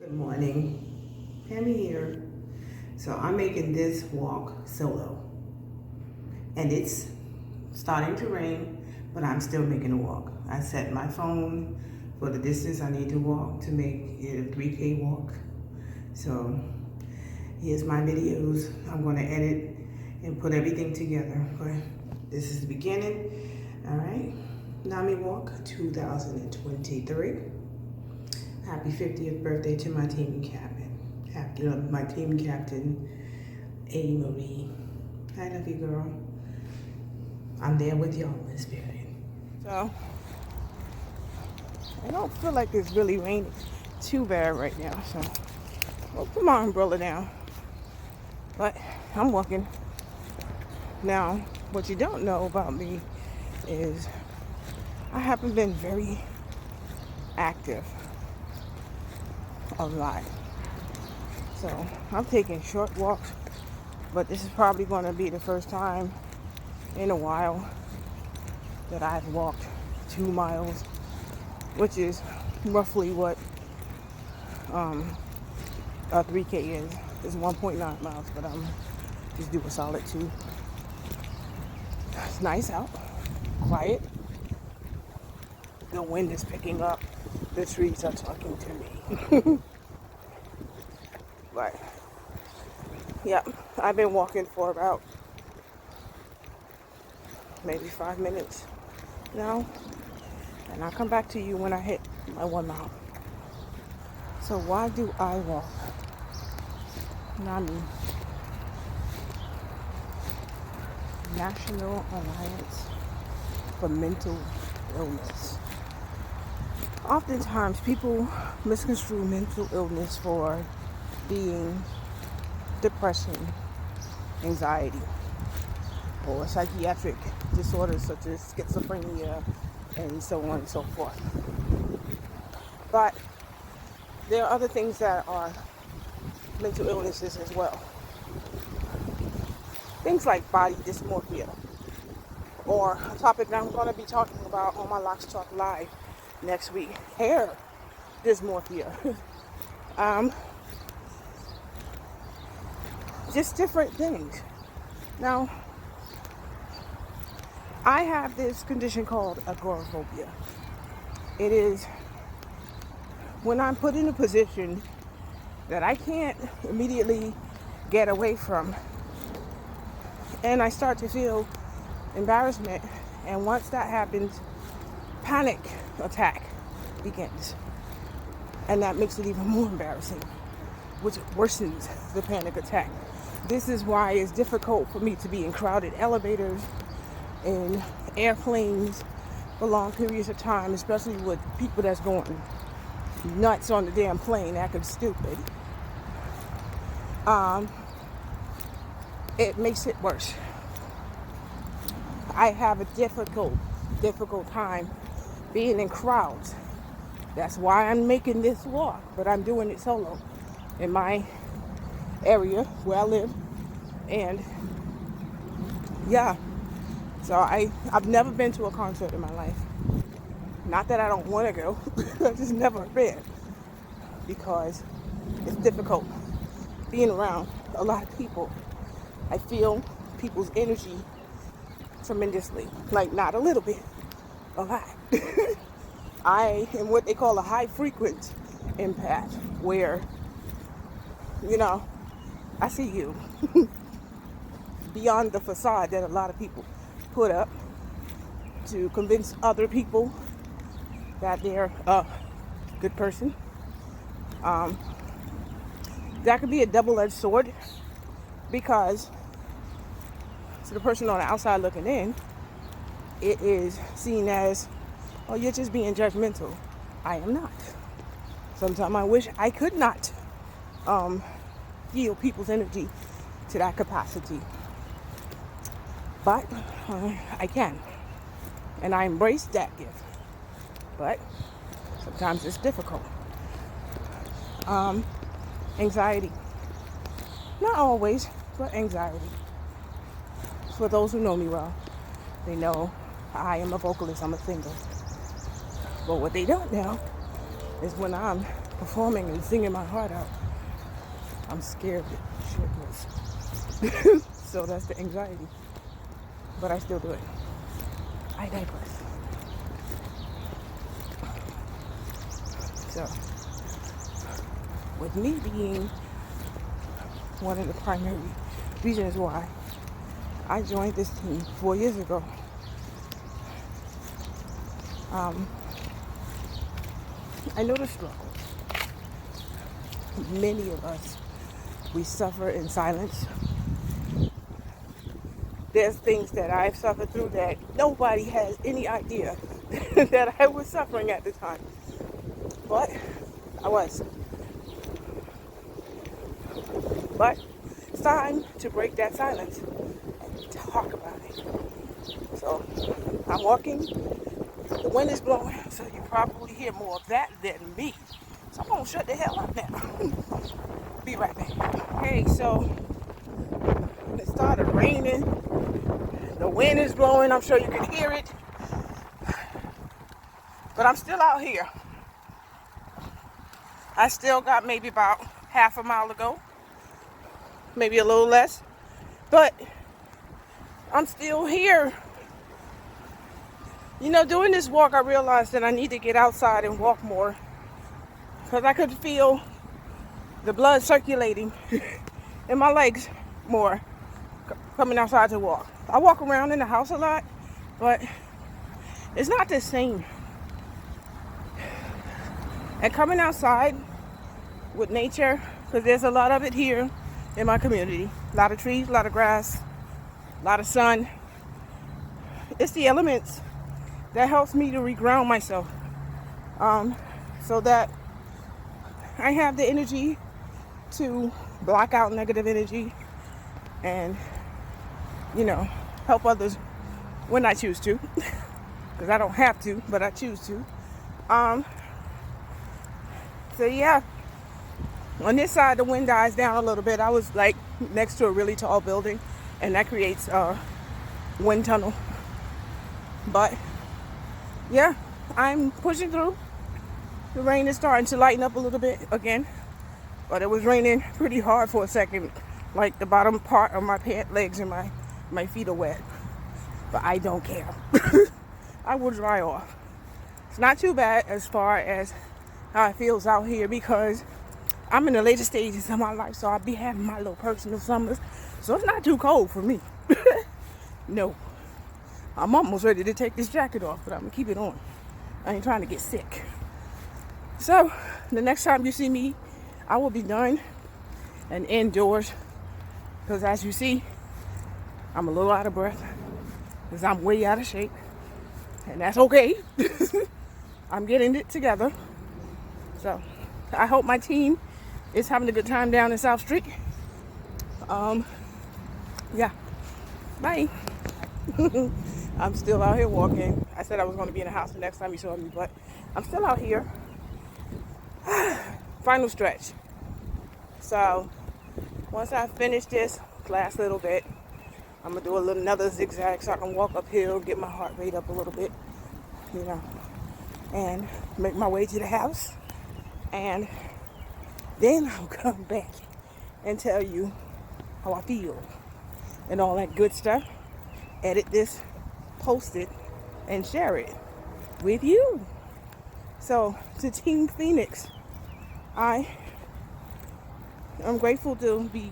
Good morning, Pammy here. So I'm making this walk solo, and it's starting to rain, but I'm still making a walk. I set my phone for the distance I need to walk to make it a 3K walk. So here's my videos. I'm going to edit and put everything together, but this is the beginning. All right, NAMI Walk 2023. Happy 50th birthday to my team captain. My team captain, A. Marie. I love you, girl. I'm there with y'all in spirit. So, I don't feel like it's really raining too bad right now. So, well, put my umbrella down. But I'm walking. Now, what you don't know about me is I haven't been very active a lot. So I'm taking short walks, but this is probably going to be the first time in a while that I've walked 2 miles, which is roughly what a 3K is. It's 1.9 miles, but I'm just do a solid 2. It's nice out, quiet. The wind is picking up. The trees are talking to me. But yeah, I've been walking for about maybe 5 minutes now, and I'll come back to you when I hit my 1 mile. So why do I walk? NAMI, National Alliance for Mental Illness. Oftentimes people misconstrue mental illness for being depression, anxiety, or psychiatric disorders such as schizophrenia and so on and so forth. But there are other things that are mental illnesses as well. Things like body dysmorphia, or a topic that I'm going to be talking about on my Locks Talk Live next week, hair dysmorphia. Just different things. Now, I have this condition called agoraphobia. It is when I'm put in a position that I can't immediately get away from, and I start to feel embarrassment, and once that happens, panic attack begins, and that makes it even more embarrassing, which worsens the panic attack. This is why it's difficult for me to be in crowded elevators, in airplanes for long periods of time, especially with people that's going nuts on the damn plane, acting stupid. It makes it worse. I have a difficult time being in crowds. That's why I'm making this walk, but I'm doing it solo in my area where I live. And yeah, so I've never been to a concert in my life. Not that I don't want to go, I've just never been, because it's difficult being around a lot of people. I feel people's energy tremendously, like not a little bit, a lot. I am what they call a high frequency empath, where, I see you beyond the facade that a lot of people put up to convince other people that they're a good person. That could be a double-edged sword, because to the person on the outside looking in, it is seen as, oh, you're just being judgmental. I am not. Sometimes I wish I could not feel people's energy to that capacity. But I can. And I embrace that gift. But sometimes it's difficult. Anxiety. Not always, but anxiety. For those who know me well, they know I am a vocalist, I'm a singer. But what they don't know is when I'm performing and singing my heart out, I'm scared shitless. So that's the anxiety. But I still do it. I digress. So, with me being one of the primary reasons why I joined this team 4 years ago, I know the struggle. Many of us, we suffer in silence. There's things that I've suffered through that nobody has any idea that I was suffering at the time. But I was. But it's time to break that silence and talk about it. So I'm walking. The wind is blowing, so you probably hear more of that than me. So I'm gonna shut the hell up now. Be right back. Hey, so it started raining. The wind is blowing. I'm sure you can hear it. But I'm still out here. I still got maybe about half a mile to go. Maybe a little less. But I'm still here. You know, doing this walk, I realized that I need to get outside and walk more. Because I could feel the blood circulating in my legs more coming outside to walk. I walk around in the house a lot, but it's not the same. And coming outside with nature, because there's a lot of it here in my community. A lot of trees, a lot of grass, a lot of sun. It's the elements that helps me to reground myself, so that I have the energy to block out negative energy and, you know, help others when I choose to, because I don't have to, but I choose to. So yeah, on this side the wind dies down a little bit. I was like next to a really tall building, and that creates a wind tunnel. But yeah, I'm pushing through. The rain is starting to lighten up a little bit again, but it was raining pretty hard for a second. Like the bottom part of my pant legs and my feet are wet. But I don't care. I will dry off. It's not too bad as far as how it feels out here, because I'm in the later stages of my life, so I'll be having my little personal summers. So it's not too cold for me. No. I'm almost ready to take this jacket off, but I'm going to keep it on. I ain't trying to get sick. So, the next time you see me, I will be done and indoors. Because as you see, I'm a little out of breath. Because I'm way out of shape. And that's okay. I'm getting it together. So, I hope my team is having a good time down in South Street. Yeah. Bye. I'm still out here walking. I said I was going to be in the house the next time you saw me, but I'm still out here. Final stretch. So once I finish this last little bit, I'm going to do another zigzag so I can walk uphill, get my heart rate up a little bit, you know, and make my way to the house. And then I'll come back and tell you how I feel and all that good stuff. Edit this, post it, and share it with you. So to Team Phoenix, I'm grateful to be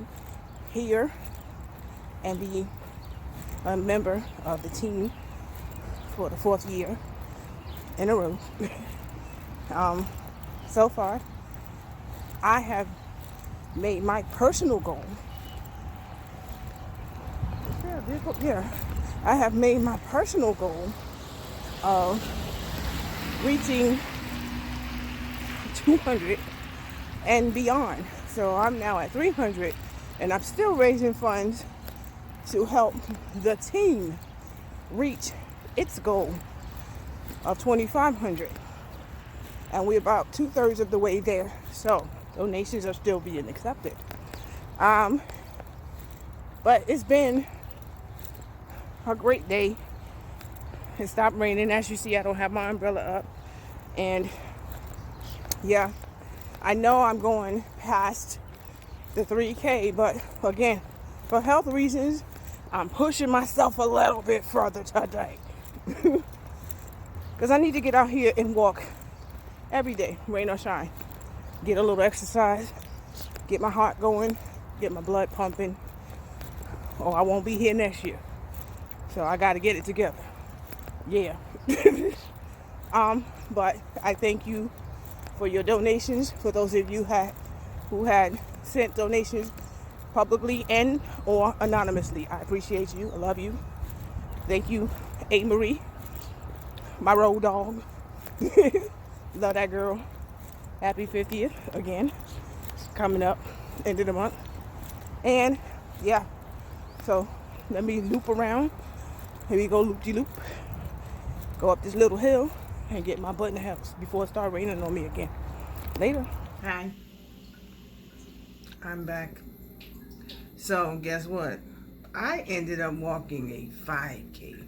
here and be a member of the team for the 4th year in a row. So far, I have made my personal goal. I have made my personal goal of reaching 200 and beyond. So I'm now at 300, and I'm still raising funds to help the team reach its goal of 2,500. And we're about 2/3 of the way there. So donations are still being accepted. But it's been a great day. It stopped raining. As you see, I don't have my umbrella up. And yeah, I know I'm going past the 3K, but again, for health reasons, I'm pushing myself a little bit further today. Because I need to get out here and walk every day, rain or shine. Get a little exercise, get my heart going, get my blood pumping, or I won't be here next year. So I got to get it together. Yeah. But I thank you for your donations. For those of you who had sent donations publicly and or anonymously, I appreciate you. I love you. Thank you, A. Marie, my road dog. Love that girl. Happy 50th again. Coming up end of the month. And yeah, so let me loop around. Here we go, loop-de-loop. Go up this little hill and get my butt in the house before it starts raining on me again. Later. Hi. I'm back. So guess what? I ended up walking a 5K.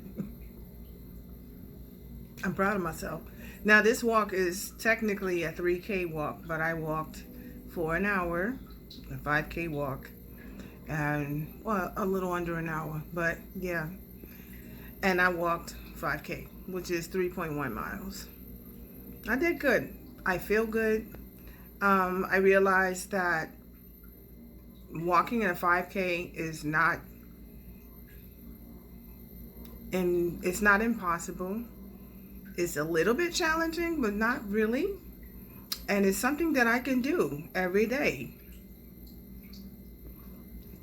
I'm proud of myself. Now this walk is technically a 3K walk, but I walked for an hour, a 5K walk, and well, a little under an hour, but yeah. And I walked 5K, which is 3.1 miles. I did good. I feel good. I realized that walking in a 5K is not, and it's not impossible. It's a little bit challenging, but not really. And it's something that I can do every day.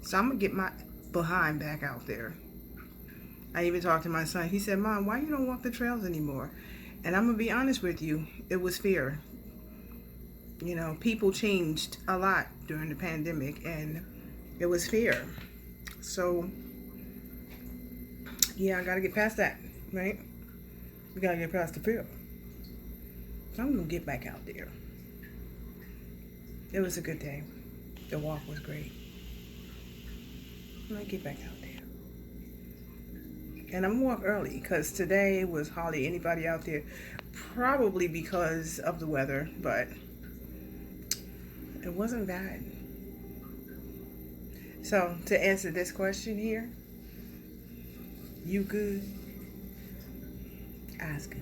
So I'm gonna get my behind back out there. I even talked to my son. He said, Mom, why you don't walk the trails anymore? And I'm gonna be honest with you, it was fear. You know, people changed a lot during the pandemic, and it was fear. So yeah, I gotta get past that, right? We gotta get past the fear. So I'm gonna get back out there. It was a good day. The walk was great. I'm gonna get back out there. And I'm gonna walk early because today was hardly anybody out there. Probably because of the weather, but it wasn't bad. So to answer this question here, you good? I's good.